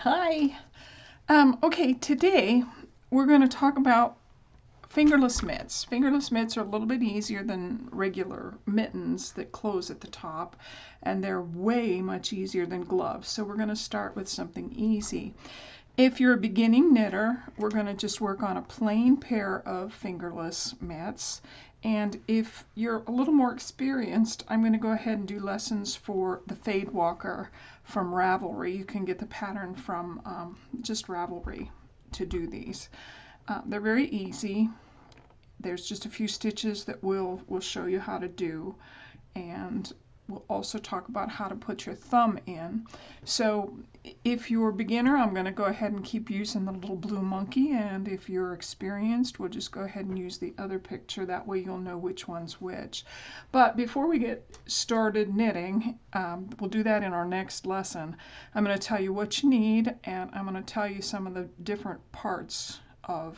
Hi. Okay, today we're going to talk about fingerless mitts. Fingerless mitts are a little bit easier than regular mittens that close at the top, and they're way much easier than gloves. So we're going to start with something easy. If you're a beginning knitter, we're going to just work on a plain pair of fingerless mitts. And if you're a little more experienced, I'm going to go ahead and do lessons for the Fadewalker from Ravelry. You can get the pattern from just Ravelry to do these. They're very easy. There's just a few stitches that we'll show you how to do, and we'll also talk about how to put your thumb in. So if you're a beginner, I'm going to go ahead and keep using the little blue monkey, and if you're experienced, we'll just go ahead and use the other picture. That way you'll know which one's which. But before we get started knitting, we'll do that in our next lesson. I'm going to tell you what you need, and I'm going to tell you some of the different parts of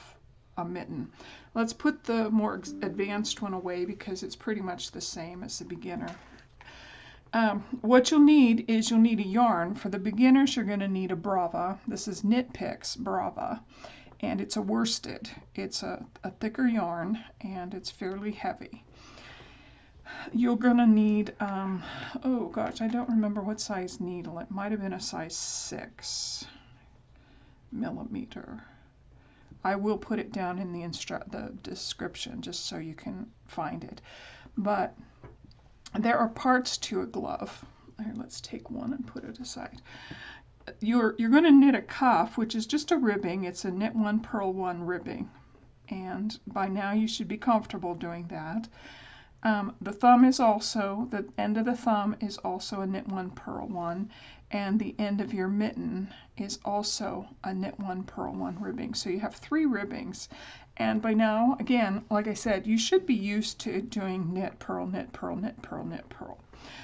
a mitten. Let's put the more advanced one away because it's pretty much the same as the beginner. What you'll need is you'll need a yarn. For the beginners, you're going to need a Brava. This is KnitPics Brava, and it's a worsted. It's a thicker yarn, and it's fairly heavy. You're going to need, oh gosh, I don't remember what size needle. It might have been a size 6 millimeter. I will put it down in the description just so you can find it. But there are parts to a glove. Here, let's take one and put it aside. You're going to knit a cuff, which is just a ribbing. It's a knit one, purl one ribbing. And by now you should be comfortable doing that. The thumb is also, the end of the thumb is also a knit one, purl one. And the end of your mitten is also a knit one, purl one ribbing. So you have 3 ribbings. And by now, again, like I said, you should be used to doing knit, purl, knit, purl, knit, purl, knit, purl.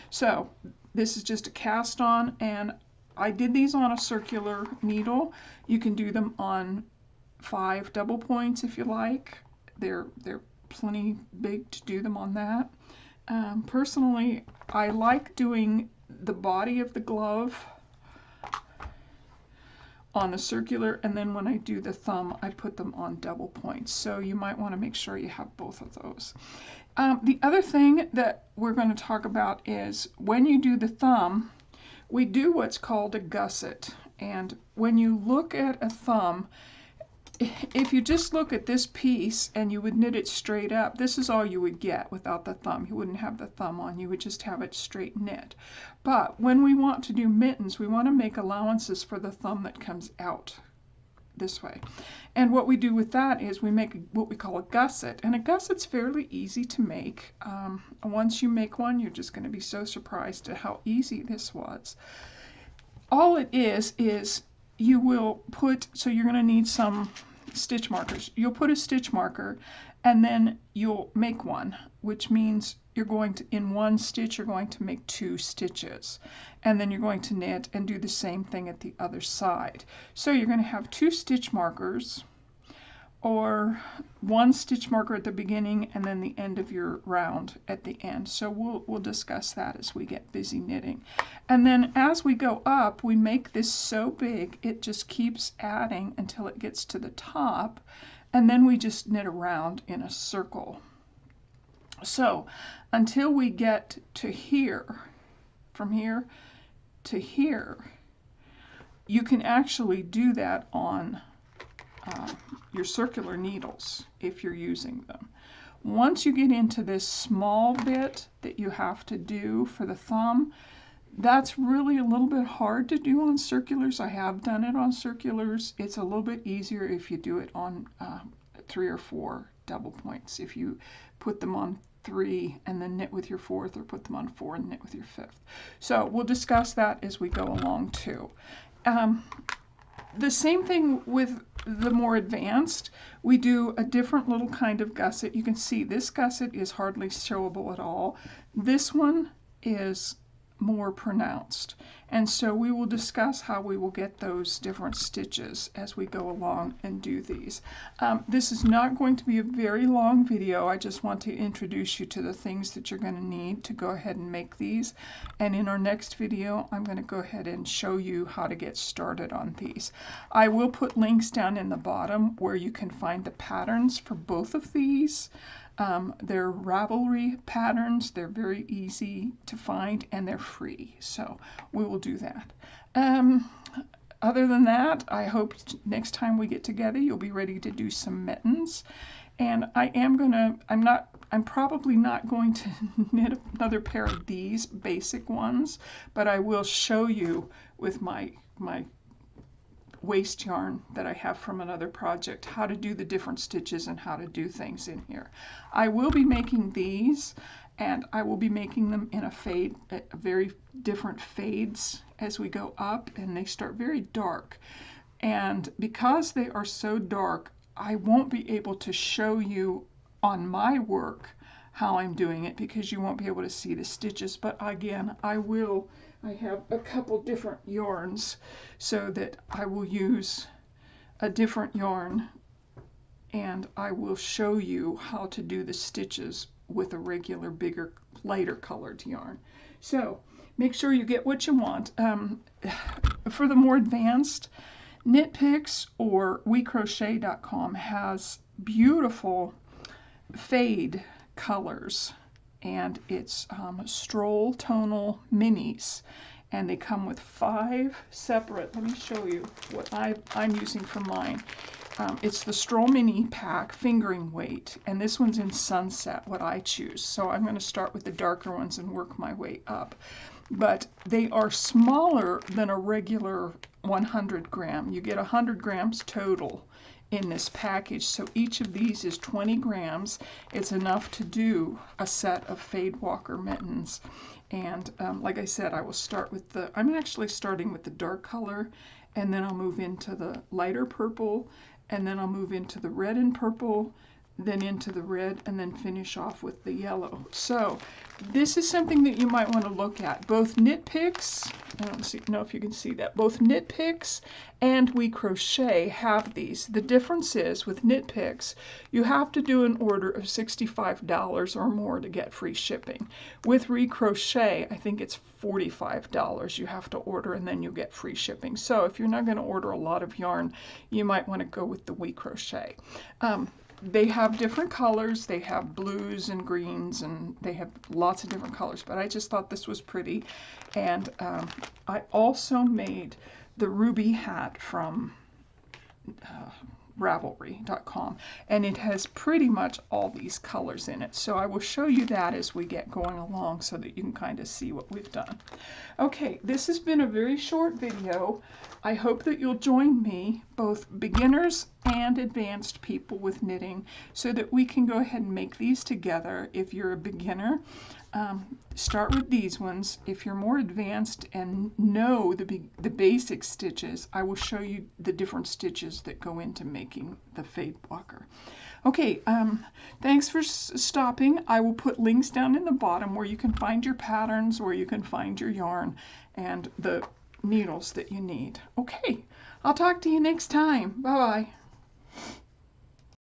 So this is just a cast on, and I did these on a circular needle. You can do them on 5 double points if you like. They're plenty big to do them on that. Personally, I like doing the body of the glove on a circular, and then when I do the thumb, I put them on double points. So you might want to make sure you have both of those. The other thing that we're going to talk about is when you do the thumb, we do what's called a gusset. And when you look at a thumb, if you just look at this piece and you would knit it straight up, this is all you would get without the thumb. You wouldn't have the thumb on, you would just have it straight knit. But when we want to do mittens, we want to make allowances for the thumb that comes out this way. And what we do with that is we make what we call a gusset. And a gusset's fairly easy to make. Once you make one, you're just going to be so surprised at how easy this was. All it is you will put, so you're going to need some stitch markers. You'll put a stitch marker, and then you'll make one, which means you're going to, in one stitch, you're going to make 2 stitches. And then you're going to knit and do the same thing at the other side. So you're going to have 2 stitch markers, or 1 stitch marker at the beginning and then the end of your round at the end. So we'll discuss that as we get busy knitting. And then as we go up, we make this so big it just keeps adding until it gets to the top, and then we just knit around in a circle. So until we get to here, from here to here, you can actually do that on your circular needles if you're using them. Once you get into this small bit that you have to do for the thumb, that's really a little bit hard to do on circulars. I have done it on circulars. It's a little bit easier if you do it on 3 or 4 double points. If you put them on 3 and then knit with your 4th, or put them on 4 and knit with your 5th. So we'll discuss that as we go along too. The same thing with the more advanced. We do a different little kind of gusset. You can see this gusset is hardly showable at all. This one is more pronounced. And so we will discuss how we will get those different stitches as we go along and do these. This is not going to be a very long video. I just want to introduce you to the things that you're going to need to go ahead and make these. And in our next video, I'm going to go ahead and show you how to get started on these. I will put links down in the bottom where you can find the patterns for both of these. They're Ravelry patterns. They're very easy to find and they're free. So we will do that. Other than that, I hope next time we get together, you'll be ready to do some mittens. And I'm probably not going to knit another pair of these basic ones, but I will show you with my waste yarn that I have from another project how to do the different stitches and how to do things in here. I will be making these, and I will be making them in a very different fades as we go up, and they start very dark. And because they are so dark, I won't be able to show you on my work how I'm doing it because you won't be able to see the stitches, but again, I have a couple different yarns so that I will use a different yarn and I will show you how to do the stitches with a regular, bigger, lighter colored yarn. So make sure you get what you want. For the more advanced, KnitPics or WeCrochet.com has beautiful fade colors, and it's Stroll Tonal Minis, and they come with 5 separate. Let me show you what I'm using for mine. It's the Stroll Mini Pack fingering weight, and this one's in Sunset, what I choose. So I'm going to start with the darker ones and work my way up. But they are smaller than a regular 100 gram. You get 100 grams total in this package, so each of these is 20 grams. It's enough to do a set of Fadewalker mittens. And like I said, I will start with I'm actually starting with the dark color, and then I'll move into the lighter purple, and then I'll move into the red and purple, then into the red, and then finish off with the yellow. So this is something that you might want to look at. Both KnitPics, I don't know if you can see that, both KnitPics and WeCrochet have these. The difference is with KnitPics, you have to do an order of $65 or more to get free shipping. With WeCrochet, I think it's $45 you have to order, and then you get free shipping. So if you're not going to order a lot of yarn, you might want to go with the WeCrochet. They have different colors. They have blues and greens, and they have lots of different colors, but I just thought this was pretty. And I also made the ruby hat from Ravelry.com, and it has pretty much all these colors in it. So I will show you that as we get going along so that you can kind of see what we've done. Okay, this has been a very short video. I hope that you'll join me, both beginners and advanced people with knitting, so that we can go ahead and make these together. If you're a beginner, start with these ones. If you're more advanced and know the basic stitches, I will show you the different stitches that go into making the Fadewalker. Okay, thanks for stopping. I will put links down in the bottom where you can find your patterns, where you can find your yarn, and the needles that you need. Okay, I'll talk to you next time. Bye-bye.